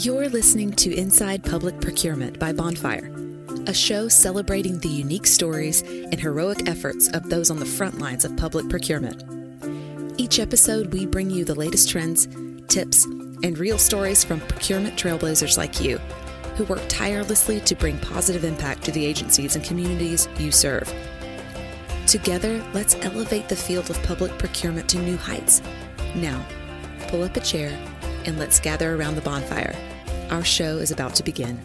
You're listening to Inside Public Procurement by Bonfire, a show celebrating the unique stories and heroic efforts of those on the front lines of public procurement. Each episode, we bring you the latest trends, tips, and real stories from procurement trailblazers like you, who work tirelessly to bring positive impact to the agencies and communities you serve. Together, let's elevate the field of public procurement to new heights. Now, pull up a chair and let's gather around the bonfire. Our show is about to begin.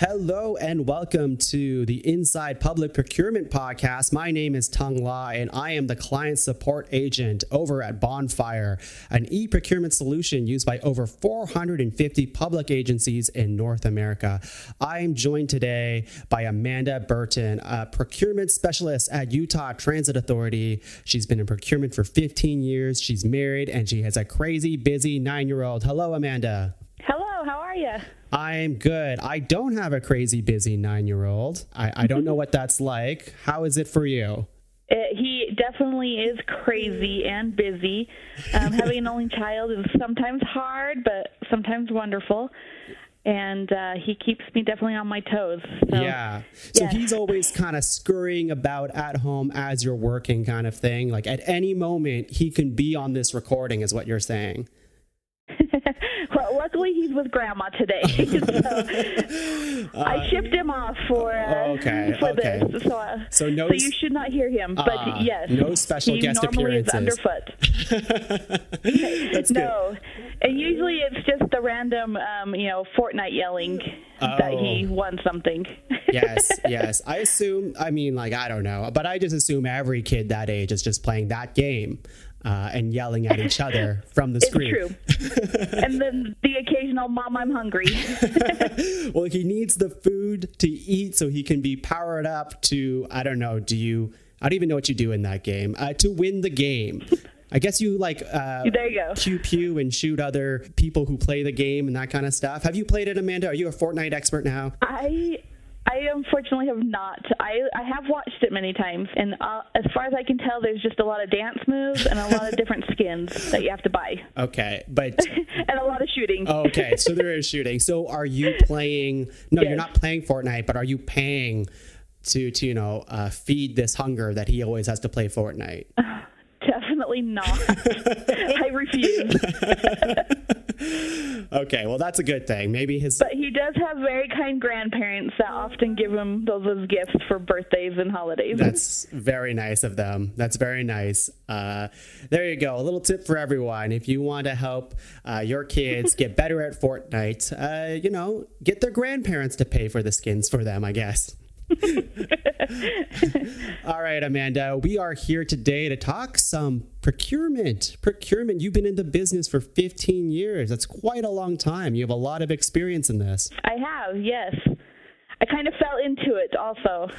Hello and welcome to the Inside Public Procurement podcast. My name is Tung Lai and I am the client support agent over at Bonfire, an e-procurement solution used by over 450 public agencies in North America. I am joined today by Amanda Burton, a procurement specialist at Utah Transit Authority. She's been in procurement for 15 years. She's married and she has a crazy busy 9-year-old. Hello, Amanda. Hello, how are you? I'm good. I don't have a crazy busy 9-year-old. I don't know what that's like. How is it for you? He definitely is crazy and busy. Having an only child is sometimes hard, but sometimes wonderful. And he keeps me definitely on my toes. So, yeah. So he's always kind of scurrying about at home as you're working kind of thing. Like at any moment, he can be on this recording is what you're saying. Well, luckily he's with Grandma today, so I shipped him off for this. So you should not hear him. But yes, no special guest appearances. He normally is underfoot. That's no, good. And usually it's just the random, Fortnite yelling that he won something. Yes. I assume. I don't know, but I just assume every kid that age is just playing that game. And yelling at each other from the screen. It's true. And then the occasional, Mom, I'm hungry. Well, he needs the food to eat so he can be powered up to, I don't even know what you do in that game, to win the game. I guess you there you go. Pew and shoot other people who play the game and that kind of stuff. Have you played it, Amanda? Are you a Fortnite expert now? I unfortunately have not. I have watched it many times, and as far as I can tell, there's just a lot of dance moves and a lot of different skins that you have to buy. Okay, but... and a lot of shooting. Okay, so there is shooting. So are you playing... No, yes. You're not playing Fortnite, but are you paying to feed this hunger that he always has to play Fortnite? Definitely not. I refuse. Okay, well, that's a good thing. But he does have very kind grandparents that often give him those as gifts for birthdays and holidays. That's very nice of them. That's very nice. There you go. A little tip for everyone. If you want to help your kids get better at Fortnite, get their grandparents to pay for the skins for them, I guess. All right, Amanda, we are here today to talk some procurement. You've been in the business for 15 years. That's quite a long time. You have a lot of experience in this. I have, yes. I kind of fell into it also.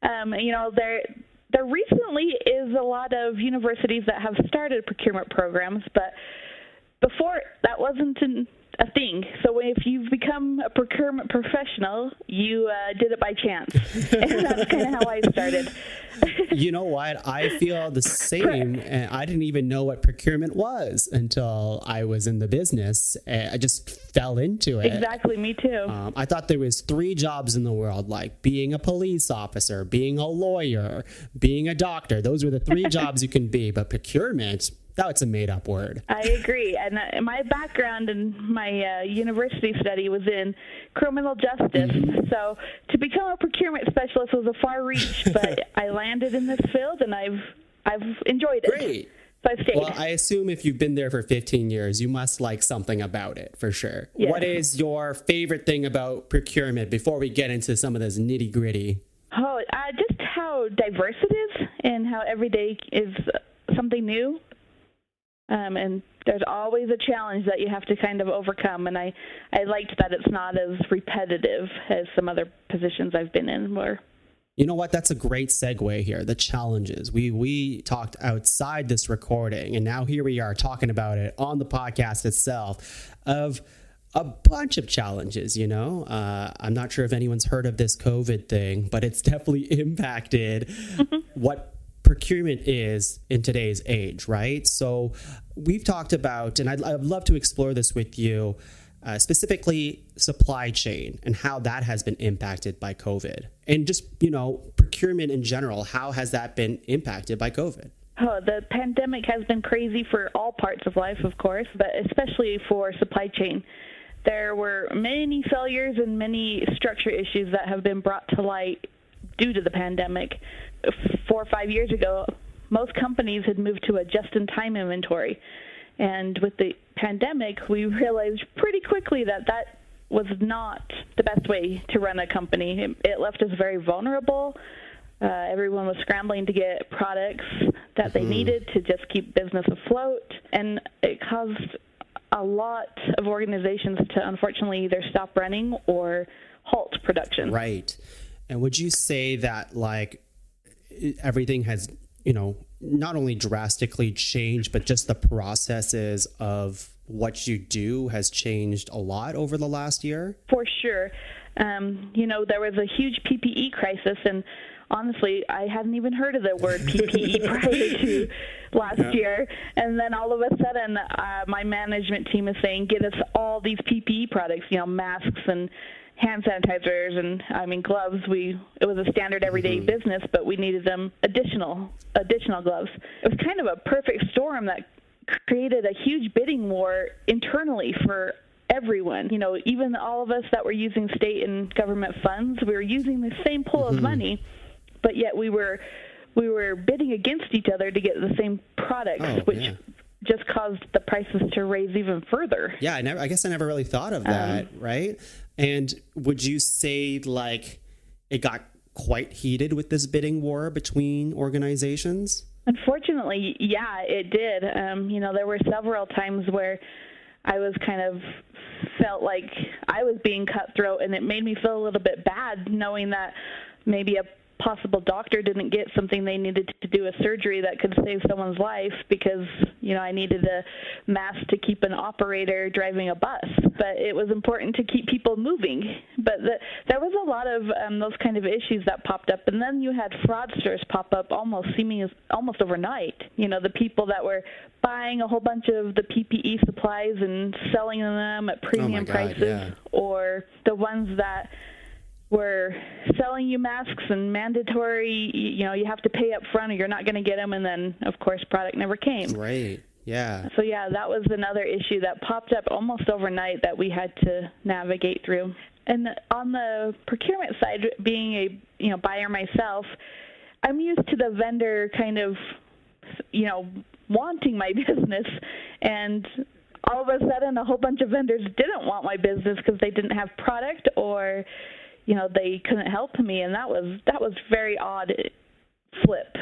There recently is a lot of universities that have started procurement programs, but before that wasn't a thing. So if you've become a procurement professional, you did it by chance. And that's kind of how I started. You know what? I feel the same. And I didn't even know what procurement was until I was in the business. I just fell into it. Exactly. Me too. I thought there was 3 jobs in the world, like being a police officer, being a lawyer, being a doctor. Those are the 3 jobs you can be. But procurement... That's a made-up word. I agree. And my background in my university study was in criminal justice. Mm-hmm. So to become a procurement specialist was a far reach, but I landed in this field and I've enjoyed it. Great. So I stayed. Well, I assume if you've been there for 15 years, you must like something about it, for sure. Yes. What is your favorite thing about procurement before we get into some of this nitty-gritty? Oh, just how diverse it is and how every day is something new. And there's always a challenge that you have to kind of overcome. And I liked that it's not as repetitive as some other positions I've been in were. You know what? That's a great segue here. The challenges. We talked outside this recording, and now here we are talking about it on the podcast itself of a bunch of challenges, I'm not sure if anyone's heard of this COVID thing, but it's definitely impacted what procurement is in today's age, right? So we've talked about, and I'd love to explore this with you, specifically supply chain and how that has been impacted by COVID, and just, procurement in general. How has that been impacted by COVID? Oh, the pandemic has been crazy for all parts of life, of course, but especially for supply chain. There were many failures and many structure issues that have been brought to light due to the pandemic. 4 or 5 years ago, most companies had moved to a just-in-time inventory. And with the pandemic, we realized pretty quickly that that was not the best way to run a company. It left us very vulnerable. Everyone was scrambling to get products that they needed to just keep business afloat. And it caused a lot of organizations to unfortunately either stop running or halt production. Right. And would you say that everything has, not only drastically changed, but just the processes of what you do has changed a lot over the last year? For sure. There was a huge PPE crisis, and honestly, I hadn't even heard of the word PPE prior to last year. And then all of a sudden, my management team is saying, get us all these PPE products, masks and hand sanitizers and gloves. It was a standard everyday business, but we needed them additional gloves. It was kind of a perfect storm that created a huge bidding war internally for everyone. Even all of us that were using state and government funds, we were using the same pool of money, but yet we were bidding against each other to get the same products, which just caused the prices to raise even further. Yeah, I guess I never really thought of that, right? And would you say it got quite heated with this bidding war between organizations? Unfortunately, yeah, it did. There were several times where I was kind of felt like I was being cutthroat, and it made me feel a little bit bad knowing that maybe a possible doctor didn't get something they needed to do a surgery that could save someone's life because, I needed a mask to keep an operator driving a bus. But it was important to keep people moving. But there was a lot of those kind of issues that popped up. And then you had fraudsters pop up almost overnight. The people that were buying a whole bunch of the PPE supplies and selling them at premium prices, or the ones that were selling you masks and mandatory, you have to pay up front or you're not going to get them. And then, of course, product never came. Right. Yeah. So, that was another issue that popped up almost overnight that we had to navigate through. And on the procurement side, being a buyer myself, I'm used to the vendor kind of, wanting my business. And all of a sudden, a whole bunch of vendors didn't want my business because they didn't have product or they couldn't help me, and that was very odd flip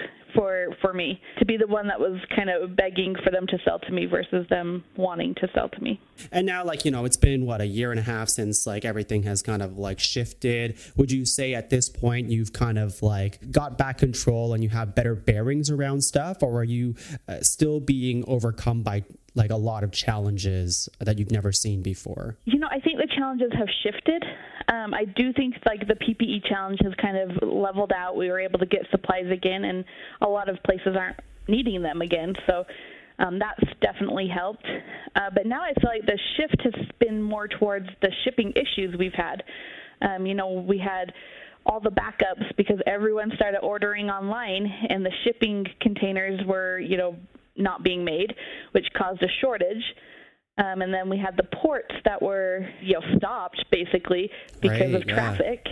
for me to be the one that was kind of begging for them to sell to me versus them wanting to sell to me. And now, it's been a year and a half since everything has kind of shifted. Would you say at this point you've kind of got back control and you have better bearings around stuff, or are you still being overcome by a lot of challenges that you've never seen before? I think the challenges have shifted. I do think the PPE challenge has kind of leveled out. We were able to get supplies again, and a lot of places aren't needing them again. So that's definitely helped. But now I feel like the shift has been more towards the shipping issues we've had. We had all the backups because everyone started ordering online, and the shipping containers were, not being made, which caused a shortage. And then we had the ports that were, stopped basically because of traffic.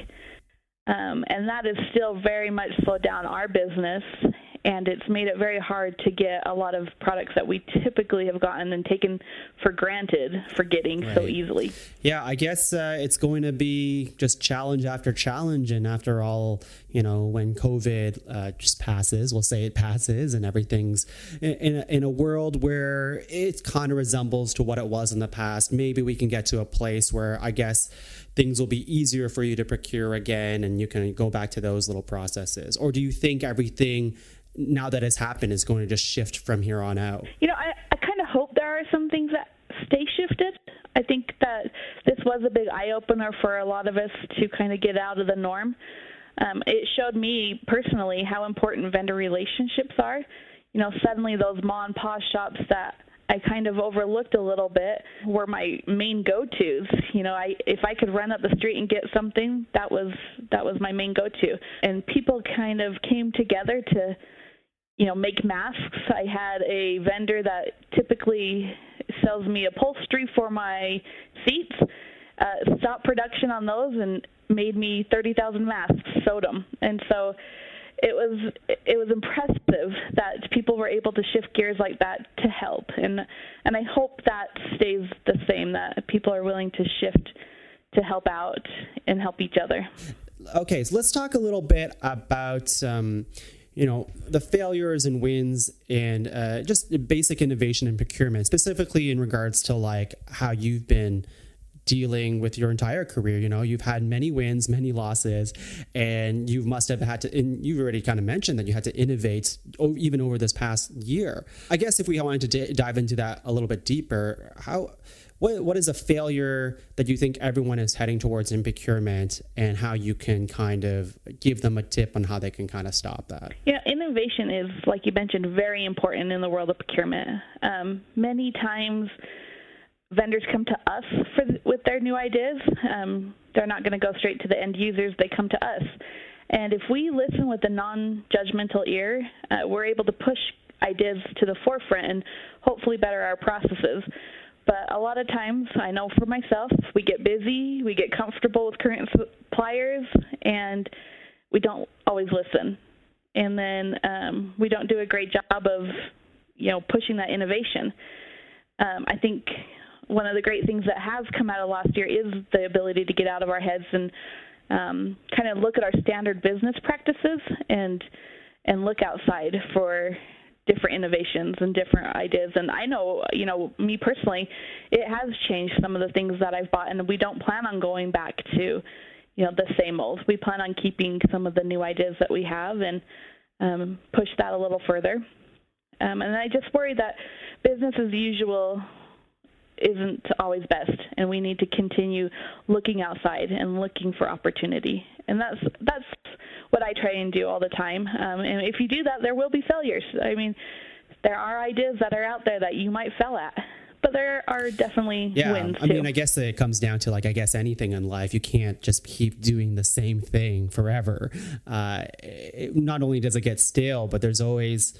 And that has still very much slowed down our business. And it's made it very hard to get a lot of products that we typically have gotten and taken for granted for getting so easily. Yeah, I guess it's going to be just challenge after challenge. And after all, when COVID just passes, we'll say it passes, and everything's in a world where it kind of resembles to what it was in the past. Maybe we can get to a place where I guess things will be easier for you to procure again, and you can go back to those little processes. Or do you think everything now that has happened is going to just shift from here on out? I kind of hope there are some things that stay shifted. I think that this was a big eye-opener for a lot of us to kind of get out of the norm. It showed me personally how important vendor relationships are. Suddenly those mom and pop shops that I kind of overlooked a little bit were my main go-tos. If I could run up the street and get something, that was my main go-to. And people kind of came together to, make masks. I had a vendor that typically sells me upholstery for my seats, stopped production on those and made me 30,000 masks, sewed them. And so it was impressive that people were able to shift gears like that to help. And I hope that stays the same, that people are willing to shift to help out and help each other. Okay, so let's talk a little bit about the failures and wins and just basic innovation in procurement, specifically in regards to like how you've been dealing with your entire career. You've had many wins, many losses, and you must have had to, and you've already kind of mentioned that you had to innovate even over this past year. I guess if we wanted to dive into that a little bit deeper, what is a failure that you think everyone is heading towards in procurement, and how you can kind of give them a tip on how they can kind of stop that? Yeah, innovation is, like you mentioned, very important in the world of procurement. Many times vendors come to us with their new ideas. They're not going to go straight to the end users. They come to us. And if we listen with a non-judgmental ear, we're able to push ideas to the forefront and hopefully better our processes. But a lot of times, I know for myself, we get busy, we get comfortable with current suppliers, and we don't always listen. And then we don't do a great job of, pushing that innovation. I think one of the great things that has come out of last year is the ability to get out of our heads and kind of look at our standard business practices and look outside for different innovations and different ideas. And I know, me personally, it has changed some of the things that I've bought, and we don't plan on going back to, the same old. We plan on keeping some of the new ideas that we have and push that a little further. And I just worry that business as usual isn't always best, and we need to continue looking outside and looking for opportunity. And that's what I try and do all the time. And if you do that, there will be failures. I mean, there are ideas that are out there that you might fail at, but there are definitely wins too. I mean, I guess it comes down to anything in life. You can't just keep doing the same thing forever. Not only does it get stale, but there's always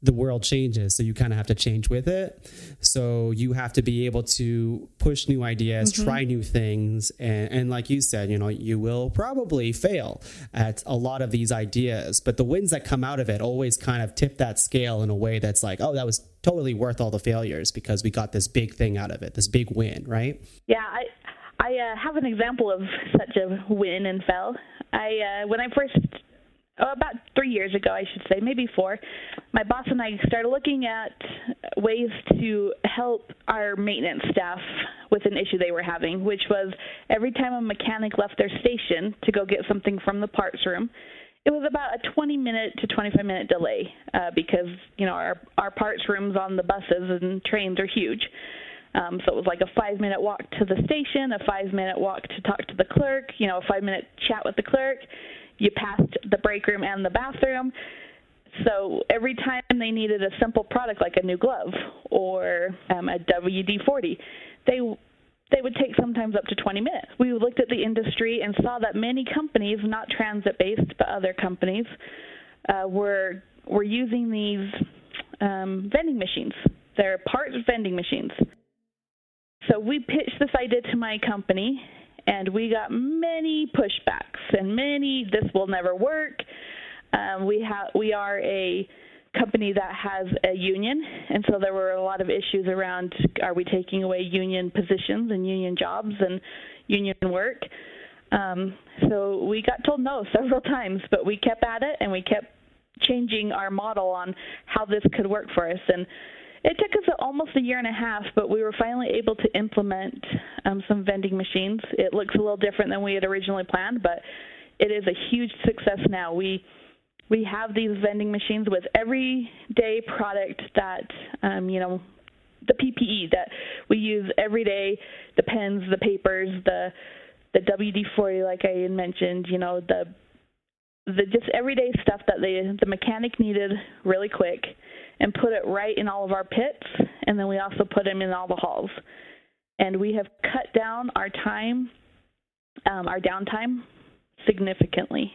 the world changes, so you kind of have to change with it. So you have to be able to push new ideas, try new things, and like you said, you will probably fail at a lot of these ideas, but the wins that come out of it always kind of tip that scale in a way that's like, oh, that was totally worth all the failures because we got this big thing out of it, this big win, right? Yeah, I have an example of such a win and fail. When I first about 3 years ago, I should say, maybe 4, my boss and I started looking at ways to help our maintenance staff with an issue they were having, which was every time a mechanic left their station to go get something from the parts room, it was about a 20-minute to 25-minute delay because, our parts rooms on the buses and trains are huge. So it was like a 5-minute walk to the station, a 5-minute walk to talk to the clerk, a 5-minute chat with the clerk. You passed the break room and the bathroom. So every time they needed a simple product like a new glove or a WD-40, they would take sometimes up to 20 minutes. We looked at the industry and saw that many companies, not transit-based, but other companies, were using these vending machines. They're parts vending machines. So we pitched this idea to my company, and we got many pushbacks and many, this will never work. We are a company that has a union, and so there were a lot of issues around, are we taking away union positions and union jobs and union work? So we got told no several times, but we kept at it, and we kept changing our model on how this could work for us. And it took us almost a year and a half, but we were finally able to implement some vending machines. It looks a little different than we had originally planned, but it is a huge success now. We have these vending machines with everyday product that, the PPE that we use every day, the pens, the papers, the WD-40, like I had mentioned, the the just everyday stuff that the mechanic needed really quick, and put it right in all of our pits, and then we also put them in all the halls. And we have cut down our time, our downtime, significantly.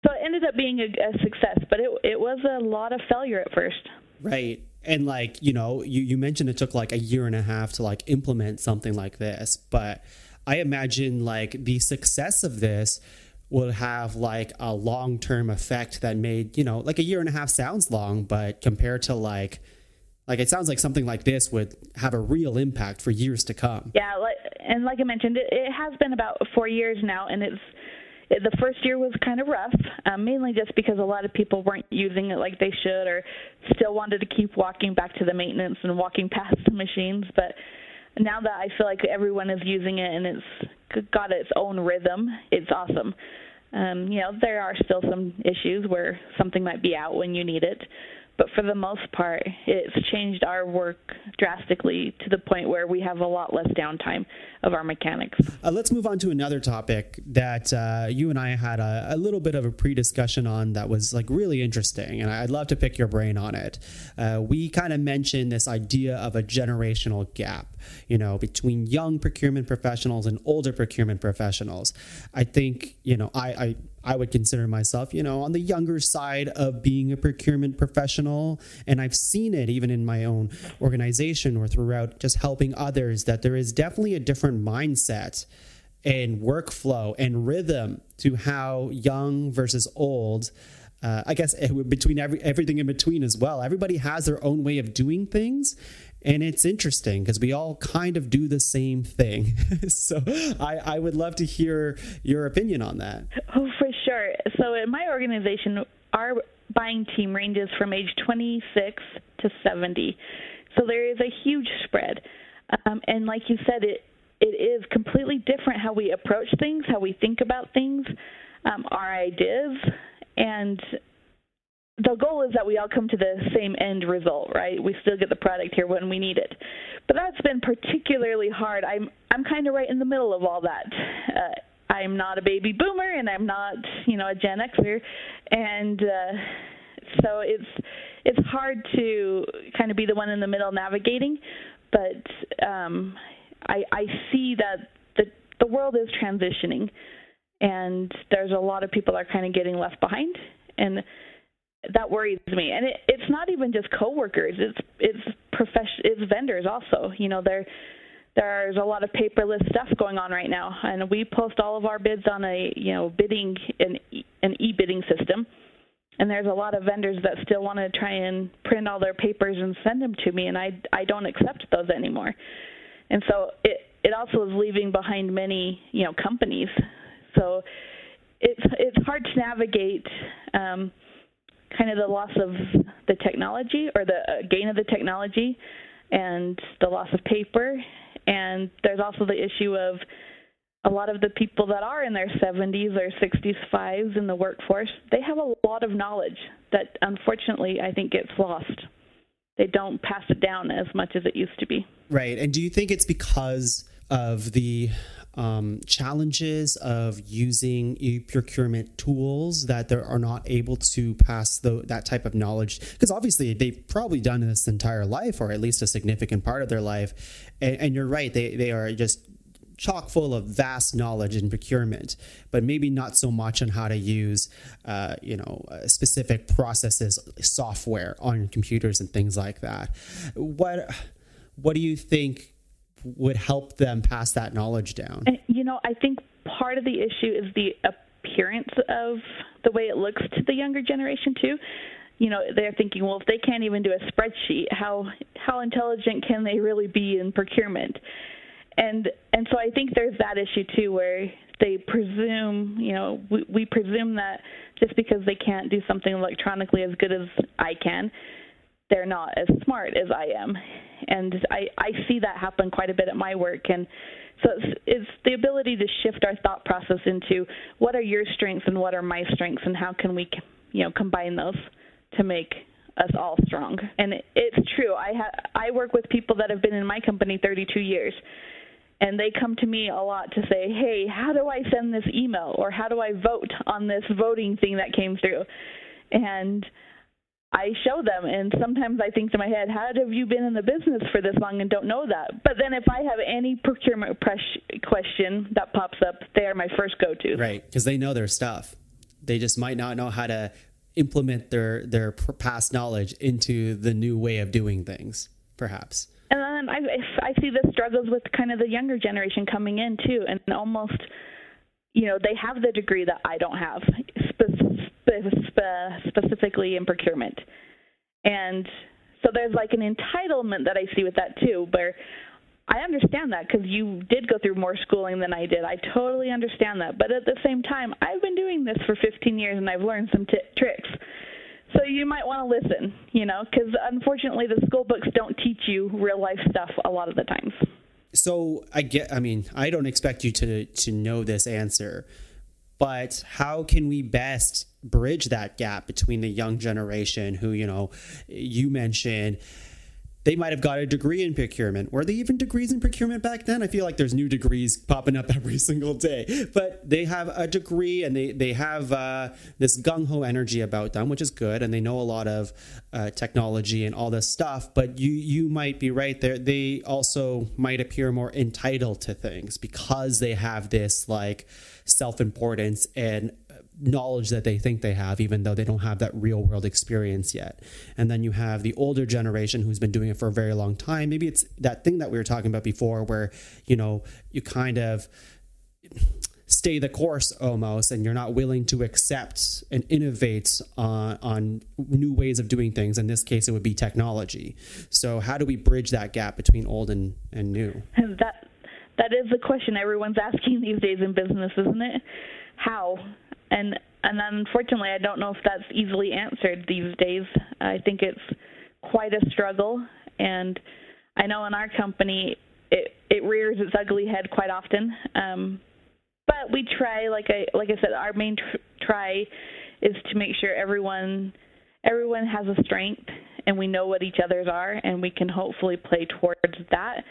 So it ended up being a success, but it was a lot of failure at first. Right. And like, you mentioned it took like a year and a half to like implement something like this, but I imagine like the success of this will have like a long-term effect that made, like a year and a half sounds long, but compared to like it sounds like something like this would have a real impact for years to come. Yeah. Like I mentioned, it has been about 4 years now, and the first year was kind of rough, mainly just because a lot of people weren't using it like they should, or still wanted to keep walking back to the maintenance and walking past the machines. But now that I feel like everyone is using it and it's got its own rhythm, it's awesome. There are still some issues where something might be out when you need it, but for the most part, it's changed our work drastically to the point where we have a lot less downtime of our mechanics. Let's move on to another topic that you and I had a little bit of a pre-discussion on that was like really interesting, and I'd love to pick your brain on it. We kind of mentioned this idea of a generational gap, between young procurement professionals and older procurement professionals. I think, I would consider myself, on the younger side of being a procurement professional. And I've seen it even in my own organization or throughout just helping others, that there is definitely a different mindset and workflow and rhythm to how young versus old, I guess between everything in between as well. Everybody has their own way of doing things. And it's interesting because we all kind of do the same thing. So I would love to hear your opinion on that. Oh, for sure. So in my organization, our buying team ranges from age 26 to 70. So there is a huge spread. And like you said, it is completely different how we approach things, how we think about things, our ideas, and the goal is that we all come to the same end result, right? We still get the product here when we need it. But that's been particularly hard. I'm kind of right in the middle of all that. I'm not a baby boomer, and I'm not, a Gen Xer. And so it's hard to kind of be the one in the middle navigating. But I see that the world is transitioning, and there's a lot of people that are kind of getting left behind. And that worries me. And it's not even just coworkers. It's vendors also. There's a lot of paperless stuff going on right now, and we post all of our bids on an e-bidding system. And there's a lot of vendors that still want to try and print all their papers and send them to me, and I don't accept those anymore. And so it also is leaving behind many companies. So it's hard to navigate. Kind of the loss of the technology, or the gain of the technology, and the loss of paper. And there's also the issue of a lot of the people that are in their 70s or 65s in the workforce, they have a lot of knowledge that unfortunately I think gets lost. They don't pass it down as much as it used to be. Right. And do you think it's because of the challenges of using e-procurement tools that they are not able to pass that type of knowledge? Because obviously they've probably done this entire life, or at least a significant part of their life. And you're right, they are just chock full of vast knowledge in procurement, but maybe not so much on how to use, specific processes, software on computers and things like that. What do you think would help them pass that knowledge down? And, I think part of the issue is the appearance of the way it looks to the younger generation too. They're thinking, well, if they can't even do a spreadsheet, how intelligent can they really be in procurement? And so I think there's that issue too, where they presume, we presume that just because they can't do something electronically as good as I can, they're not as smart as I am. And I see that happen quite a bit at my work. And so it's the ability to shift our thought process into what are your strengths and what are my strengths, and how can we, combine those to make us all strong. And it's true. I work with people that have been in my company 32 years. And they come to me a lot to say, hey, how do I send this email? Or how do I vote on this voting thing that came through? And I show them, and sometimes I think to my head, how have you been in the business for this long and don't know that? But then if I have any procurement question that pops up, they are my first go-to. Right, because they know their stuff. They just might not know how to implement their past knowledge into the new way of doing things, perhaps. And then I see the struggles with kind of the younger generation coming in too, and almost, they have the degree that I don't have, specifically in procurement. And so there's like an entitlement that I see with that too, but I understand that because you did go through more schooling than I did. I totally understand that. But at the same time, I've been doing this for 15 years and I've learned some tricks. So you might want to listen, because unfortunately the school books don't teach you real life stuff a lot of the times. So I don't expect you to know this answer, but how can we best bridge that gap between the young generation who, you mentioned, they might have got a degree in procurement. Were there even degrees in procurement back then? I feel like there's new degrees popping up every single day. But they have a degree and they have this gung-ho energy about them, which is good. And they know a lot of technology and all this stuff. But you might be right there. They also might appear more entitled to things because they have this like self-importance and knowledge that they think they have, even though they don't have that real world experience yet. And then you have the older generation who's been doing it for a very long time. Maybe it's that thing that we were talking about before where, you kind of stay the course almost, and you're not willing to accept and innovate on new ways of doing things. In this case, it would be technology. So how do we bridge that gap between old and new? And that is the question everyone's asking these days in business, isn't it? How? And unfortunately, I don't know if that's easily answered these days. I think it's quite a struggle, and I know in our company it rears its ugly head quite often. But we try, like I said, our main try is to make sure everyone has a strength, and we know what each other's are, and we can hopefully play towards that.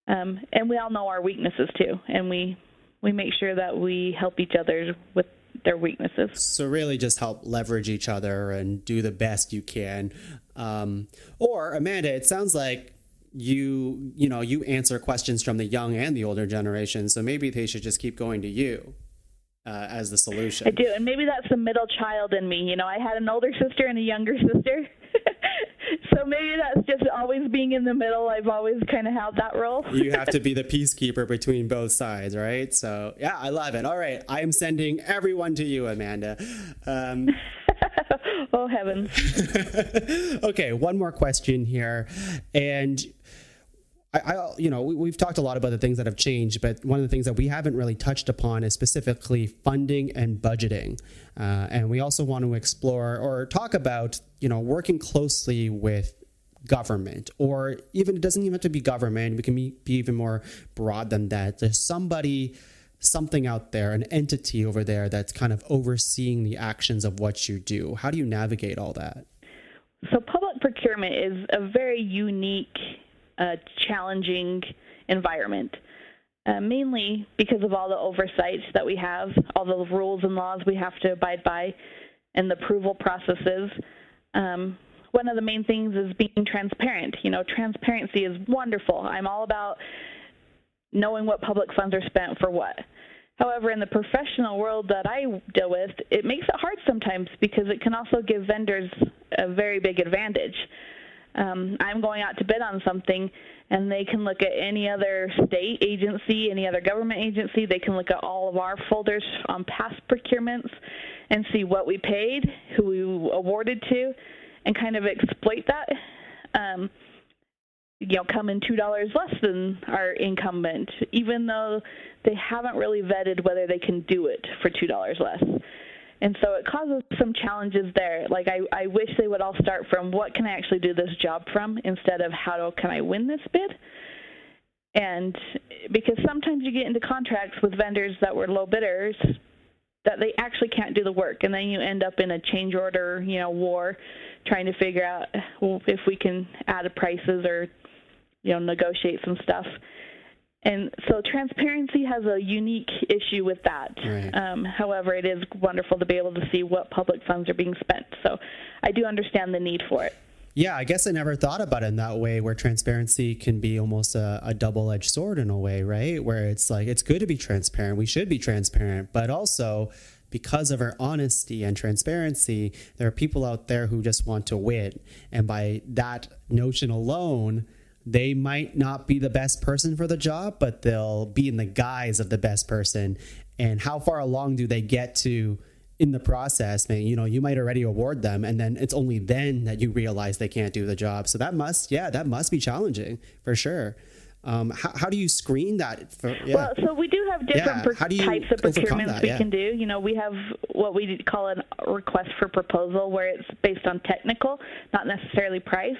And we all know our weaknesses too, and we make sure that we help each other with their weaknesses. So really just help leverage each other and do the best you can. Or Amanda, it sounds like you answer questions from the young and the older generation. So maybe they should just keep going to you as the solution. I do. And maybe that's the middle child in me. I had an older sister and a younger sister. So maybe that's just always being in the middle. I've always kind of held that role. You have to be the peacekeeper between both sides, right? So, yeah, I love it. All right. I am sending everyone to you, Amanda. Oh, heavens. Okay, one more question here. And we've talked a lot about the things that have changed, but one of the things that we haven't really touched upon is specifically funding and budgeting. And we also want to explore or talk about, working closely with government, or even, it doesn't even have to be government. We can be even more broad than that. There's something out there, an entity over there that's kind of overseeing the actions of what you do. How do you navigate all that? So public procurement is a very unique, challenging environment, mainly because of all the oversights that we have, all the rules and laws we have to abide by, and the approval processes. One of the main things is being transparent. Transparency is wonderful. I'm all about knowing what public funds are spent for what. However, in the professional world that I deal with, it makes it hard sometimes because it can also give vendors a very big advantage. I'm going out to bid on something, and they can look at any other state agency, any other government agency. They can look at all of our folders on past procurements and see what we paid, who we awarded to, and kind of exploit that. Come in $2 less than our incumbent, even though they haven't really vetted whether they can do it for $2 less. And so it causes some challenges there. Like I wish they would all start from what can I actually do this job from instead of can I win this bid? And because sometimes you get into contracts with vendors that were low bidders that they actually can't do the work, and then you end up in a change order, war, trying to figure out if we can add prices or negotiate some stuff. And so transparency has a unique issue with that. Right. However, it is wonderful to be able to see what public funds are being spent. So I do understand the need for it. Yeah, I guess I never thought about it in that way, where transparency can be almost a double-edged sword in a way, right? Where it's like, it's good to be transparent. We should be transparent, but also because of our honesty and transparency, there are people out there who just want to win. And by that notion alone, they might not be the best person for the job, but they'll be in the guise of the best person. And how far along do they get to in the process? You know, you might already award them, and then it's only then that you realize they can't do the job. So that must be challenging for sure. How do you screen that? Well, so we do have different types of procurements we can do. You know, we have what we call a request for proposal, where it's based on technical, not necessarily price.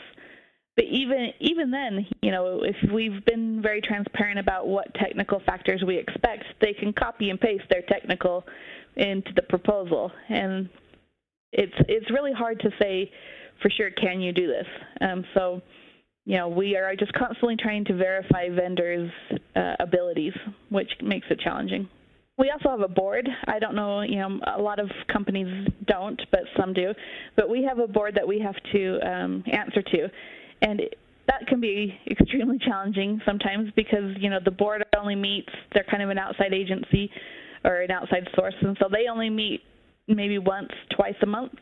But even then, you know, if we've been very transparent about what technical factors we expect, they can copy and paste their technical into the proposal. And it's really hard to say for sure, can you do this? So, you know, we are just constantly trying to verify vendors' abilities, which makes it challenging. We also have a board. I don't know, you know, a lot of companies don't, but some do. But we have a board that we have to answer to. And that can be extremely challenging sometimes because, you know, the board only meets, they're kind of an outside agency or an outside source, and so they only meet maybe once, twice a month.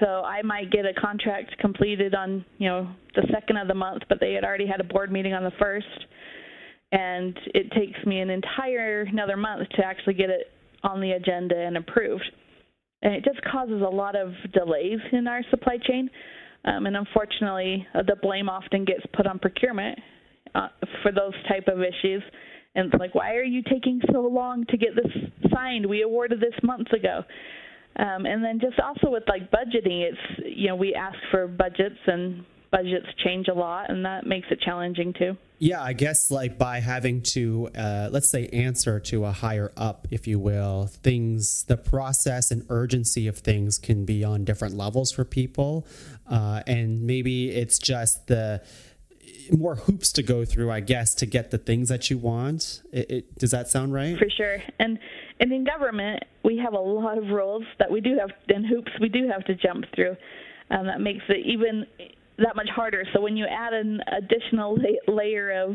So I might get a contract completed on, you know, the second of the month, but they had already had a board meeting on the first, and it takes me another month to actually get it on the agenda and approved. And it just causes a lot of delays in our supply chain. And unfortunately, the blame often gets put on procurement for those type of issues. And it's like, why are you taking so long to get this signed? We awarded this months ago. And then just also with like budgeting, it's, you know, we ask for budgets and budgets change a lot, and that makes it challenging too. Yeah, I guess like by having to, let's say, answer to a higher up, if you will, the process and urgency of things can be on different levels for people. And maybe it's just the more hoops to go through, I guess, to get the things that you want. Does that sound right? For sure. And in government, we have a lot of rules that we do have, and hoops we do have to jump through. That makes it even that much harder. So when you add an additional layer of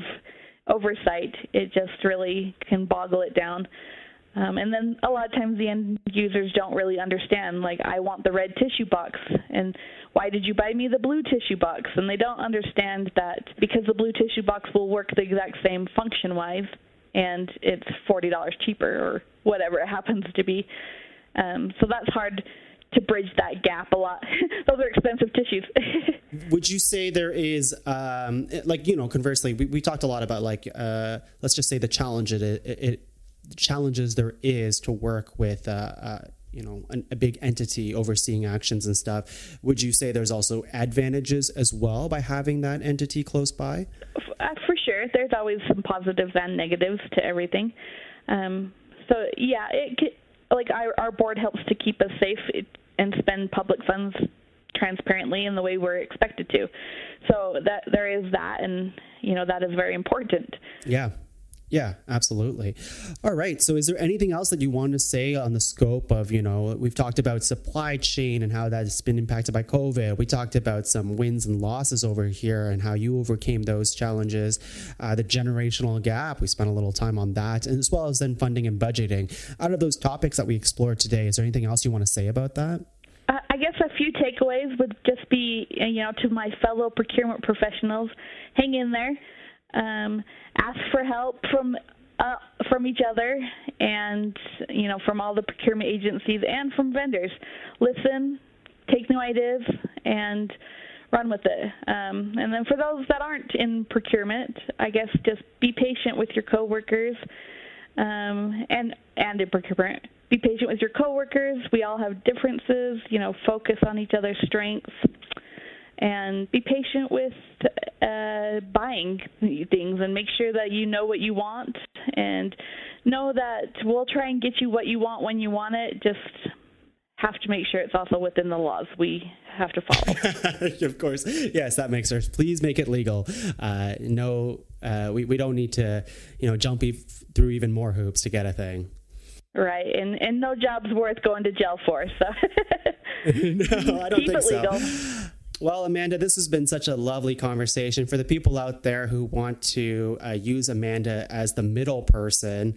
oversight, it just really can boggle it down. And then a lot of times the end users don't really understand, like, I want the red tissue box, and why did you buy me the blue tissue box? And they don't understand that because the blue tissue box will work the exact same function-wise, and it's $40 cheaper or whatever it happens to be. So that's hard to bridge that gap a lot. Those are expensive tissues. Would you say there is, like, you know, conversely, we talked a lot about, like, let's just say the challenges there is to work with, you know, a big entity overseeing actions and stuff. Would you say there's also advantages as well by having that entity close by? For sure. There's always some positives and negatives to everything. So, yeah, like our board helps to keep us safe and spend public funds transparently in the way we're expected to. So that there is that, and, you know, that is very important. Yeah, absolutely. All right. So is there anything else that you want to say on the scope of, you know, we've talked about supply chain and how that's been impacted by COVID. We talked about some wins and losses over here and how you overcame those challenges, the generational gap. We spent a little time on that, and as well as then funding and budgeting. Out of those topics that we explored today, is there anything else you want to say about that? I guess a few takeaways would just be, you know, to my fellow procurement professionals, hang in there. Ask for help from each other, and, you know, from all the procurement agencies and from vendors. Listen, take new ideas, and run with it. And then for those that aren't in procurement, I guess just be patient with your coworkers, and in procurement. Be patient with your coworkers. We all have differences. You know, focus on each other's strengths. And be patient with buying things, and make sure that you know what you want, and know that we'll try and get you what you want when you want it. Just have to make sure it's also within the laws we have to follow. Of course. Yes, that makes sense. Please make it legal. We don't need to, jump through even more hoops to get a thing. Right. And no job's worth going to jail for. So no, I don't keep think it legal. so. Well, Amanda, this has been such a lovely conversation. For the people out there who want to use Amanda as the middle person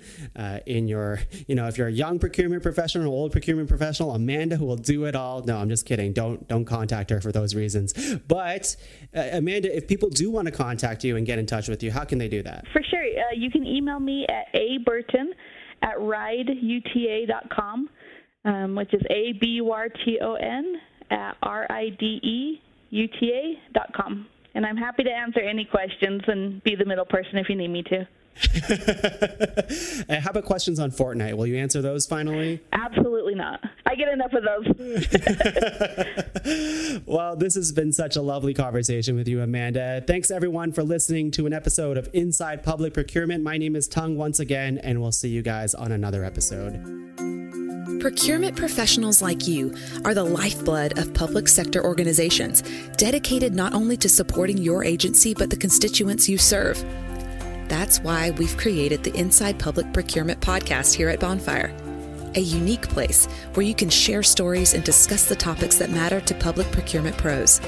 in your, if you're a young procurement professional, old procurement professional, Amanda who will do it all. No, I'm just kidding. Don't contact her for those reasons. But Amanda, if people do want to contact you and get in touch with you, how can they do that? For sure. You can email me at aburton@rideuta.com, which is aburton@rideuta.com. And I'm happy to answer any questions and be the middle person if you need me to. How about questions on Fortnite? Will you answer those finally? Absolutely not. I get enough of those. Well, this has been such a lovely conversation with you, Amanda. Thanks, everyone, for listening to an episode of Inside Public Procurement. My name is Tung once again, and we'll see you guys on another episode. Procurement professionals like you are the lifeblood of public sector organizations, dedicated not only to supporting your agency, but the constituents you serve. That's why we've created the Inside Public Procurement podcast here at Bonfire, a unique place where you can share stories and discuss the topics that matter to public procurement pros.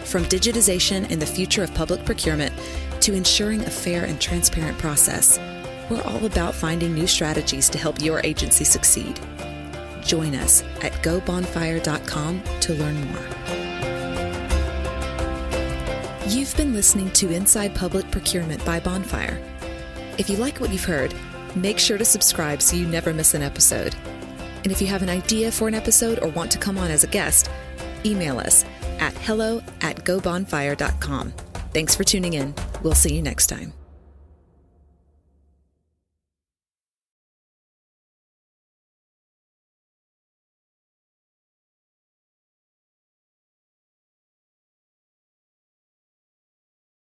From digitization and the future of public procurement to ensuring a fair and transparent process, we're all about finding new strategies to help your agency succeed. Join us at gobonfire.com to learn more. You've been listening to Inside Public Procurement by Bonfire. If you like what you've heard, make sure to subscribe so you never miss an episode. And if you have an idea for an episode or want to come on as a guest, email us at hello@gobonfire.com. Thanks for tuning in. We'll see you next time.